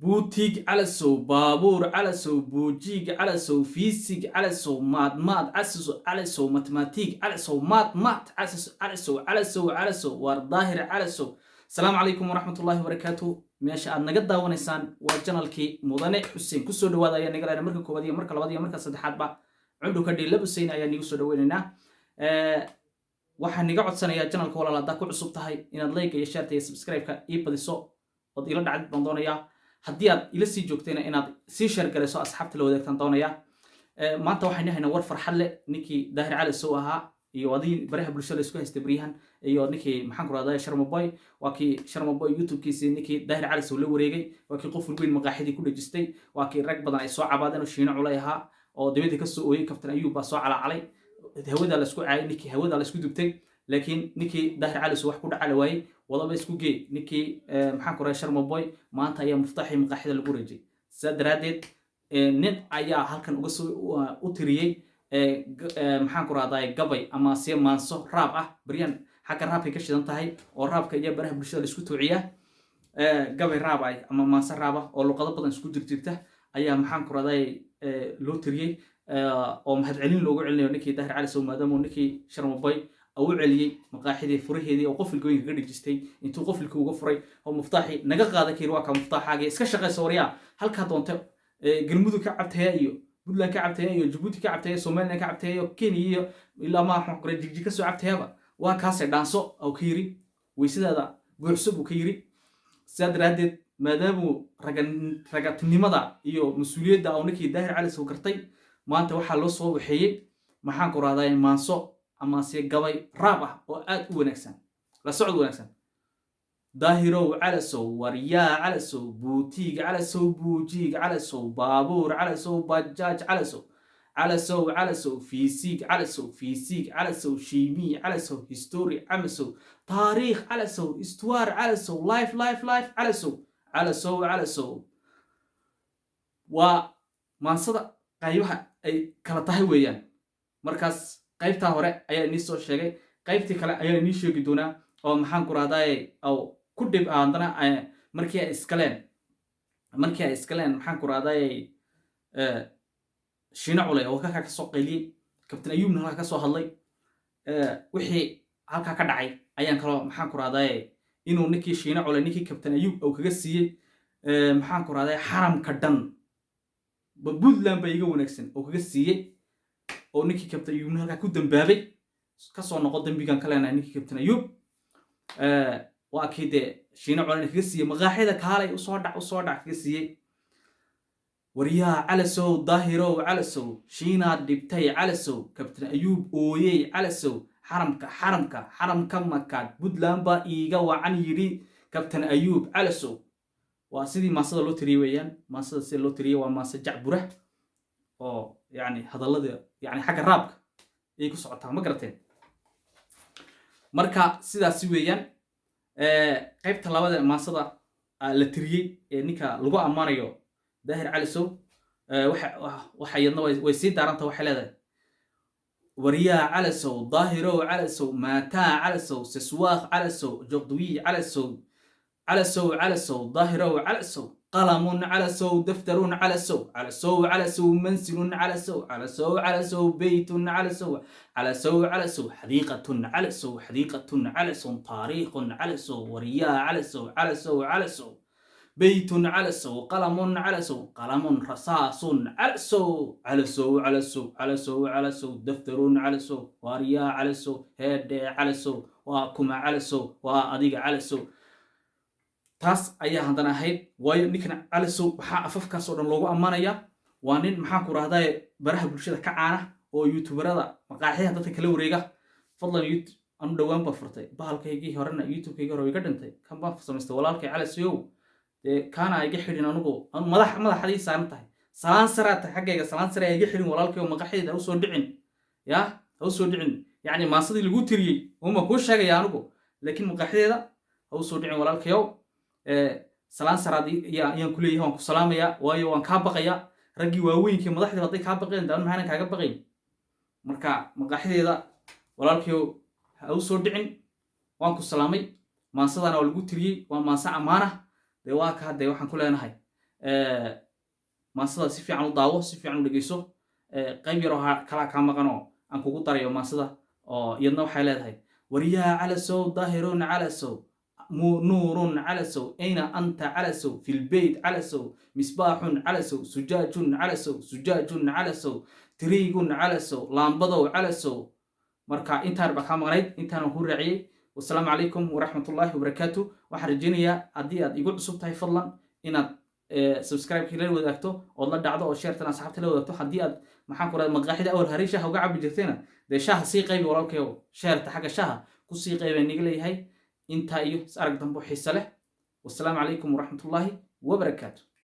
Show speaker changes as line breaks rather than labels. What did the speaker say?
بوتيج على سو بابور على سو بوجيج على سو فيزيك على سو مات أسس على سو ماتماتيك على سو مات أسس على سو والظاهر على سو. السلام عليكم ورحمة الله وبركاته. ماشي أنا قد ونسان وجنال كي مضنع حسين كسر دواد يا نقل أنا مركب كوادية مركب لبادية مركب صدحات با عنده كدي لبسين يا نيجسر دويننا waxaan niga codsanayaa channelka walaal hadda ku cusub tahay inaad like iyo share iyo subscribe ka ii badiso oo ila dhacid baan doonayaa haddii aad ila sii joogtayna inaad sii share garayso asxaabta la wadaagtaan doonayaa maanta waxaan nahaynaa war farxad leh ninkii Daahir Cali Sow ahaa iyo wadii baraha bulshada isku haystay bariyahan iyo ninkii maxaan ku raadayay Sharma Boy waa kii Sharma Boy YouTube-kiisa ninkii Daahir Cali Sow la wareegay waa kii qof walba maqaaxidii ku dhajistay waa kii rag badan ay soo cabaadeen oo shiina culay ahaa oo dibadda ka soo ooyay Captain Ayub baa soo calacalay hawada la isku caayay ninkii hawada la isku dubtay laakiin ninkii Daahir Cali Sow wax ku dhacay waayay wadaba isku geey ninkii maxaan ku raay Sharma Boy maanta ayaa muftaxii maqaaxida lagu rajay sadraadeed nin ayaa halkan uga soo u tiriyay maxaan ku raadaay gabay ama si maanso raab ah bariyan xaga raabka ka shidan tahay oo raabka iyo baraha bulshada la isku toociya gabay raab ay ama maanso raab ah oo luqado badan isku jirta ayaa maxaan ku raadaay loo tiriyay oo mahad celin loogu celinayo ninkii Daahir Cali Sow maadaama ninkii Sharma Boy أو عليي مقاحدي فريه دي أو قفل كوين قدر جستي أنتو قفل كوجو فري أو مفتاحي نجا قاعدة كيروا كمفتاح حاجة إسكشة سوريا هل كهدون تب جرمودو كعبت هايو بدلا كعبت هايو جبوتي كعبت هايو سومالنا كعبت هايو كيني إلا ما حق رجيك جكسو عبت هايو وكاسر دانسو أو كيري ويسيد هذا بحسب وكيري ساد ردد مادامو رجعت نمدا إيو مسؤولية دا أو نكي Daahir Cali Sow قرطي ما أنت واحد لص هو وحيي ما حنقول هذا المانسو أما سيجاوي رابع وأد ونكسن لا صعد ونكسن ظاهرو على سو وريا على سو بوتيج على سو بوجيج على سو بابور على سو بجاج على سو فيزيك على سو شيمي على سو هيستوري على سو تاريخ على سو استوار على سو لايف على سو وما صدق قيوها أي كلا تهويان مركز qaybta hore ayaa inii soo sheegay qaybtii kale ayaa inii sheegi doonaa oo maxaan ku raadaay oo ku dib aandana markii ay iskaleen maxaan ku raadaay shiina culay oo ka soo qayliyay Captain Ayubna halka ka soo hadlay wixii halka ka dhacay ayaan kala maxaan ku raadaay inuu ninkii shiina culay ninkii Captain Ayub oo kaga siiyay maxaan ku raadaay xaramka dhan Puntland ba iga wanaagsan oo kaga siiyay oo ninkii Captain Ayub halka ku dambaabay ka soo noqo dambigan kale ninkii Captain Ayub waa kide shiina culay kaga siiyay maqaaxida kaalay u soo dhac kaga siiyay wariyaa Cali Sow Daahiro Cali Sow shiina dibtay Cali Sow Captain Ayub ooyay Cali Sow xaramka makaad Puntland ba iiga wacan yiri Captain Ayub Cali Sow waa sidii maasada loo tiriyay weeyaan maasada si loo tiriyay waa maasa jacbura oo يعني هذا الذي يعني حق الراب يكون صعدها ما قرتين مركا سيدا سويان قيبت لبدا ما صدا la tiriyay ninka lagu amaanayo Daahir Cali Sow waxayadna way sii daaranta waxay leedahay wariyaa Cali Sow Daahiro Cali Sow maataa Cali Sow siswaaq Cali Sow jogdwi Cali Sow Daahiro Cali Sow قلم على سو دفتر على سو منزل على سو بيت على سو حديقة على سو طريق على سو ورياء على سو بيت على سو قلم على سو قلم رصاص على سو دفتر على سو ورياء على سو هد على سو وكما على سو وأديق على سو taas ayaa hadana ahayd waayo ninkan Cali Sow waxa afafkaas oo dhan loogu amaanaya waa nin maxaan ku raahday baraha bulshada ka caana oo youtuberada maqaaxiyaha dadka kala wareega fadlan anu dhawaan ba furtay bahalkaygii horena youtube-kayga hore way ka dhintay kan baa samaystay walaalkay Cali Sow kaana ay xidhin anigu madaxdii saaran tahay salaan saraata xaggayga salaan sare ay xidhin walaalkay oo maqaaxiyada u soo dhicin yani maasadii lagu tiriyay uma ku sheegay anigu laakiin maqaaxiyada u soo dhicin walaalkay salaan saraadi ayaan ku leeyahay waan ku salaamaya waayo waan ka baqaya ragii waaweynka madaxda haday ka baqeen daan maxaan kaaga baqayn marka maqaaxideeda walaalkay ha u soo dhicin waan ku salaamay maasadana lagu tiriyay waa maasa amaana de waa ka haday waxaan ku leenahay maasada si fiican u daawo si fiican u dhegeyso qayb yaroo kala ka maqanoo aan kugu darayo maasada oo iyadna waxay leedahay wariyaa calasow daahirun calasow نور علسو أين أنت علسو في البيت علسو مصباح علسو زجاج علسو زجاج علسو تريق علسو لامبضو علسو مركا انتان بكام غريد انتان هو رعي والسلام عليكم ورحمة الله وبركاته وحرجينيا عديات يقول صوبتها فضلا إن سبسكرايب كيلو وداكتو والله دعضو وشيرتنا صحبت له وداكتو حديات محاكو مقاحدة أول هريشة وقعب بجرتنا ده شاه سي قيبي وراوكيو شيرت حاجة شاه كسي قيبي نيقلي هاي intaa iyo is arag dambo xiise leh wassalaamu calaykum waraxmatullaahi wabarakaatu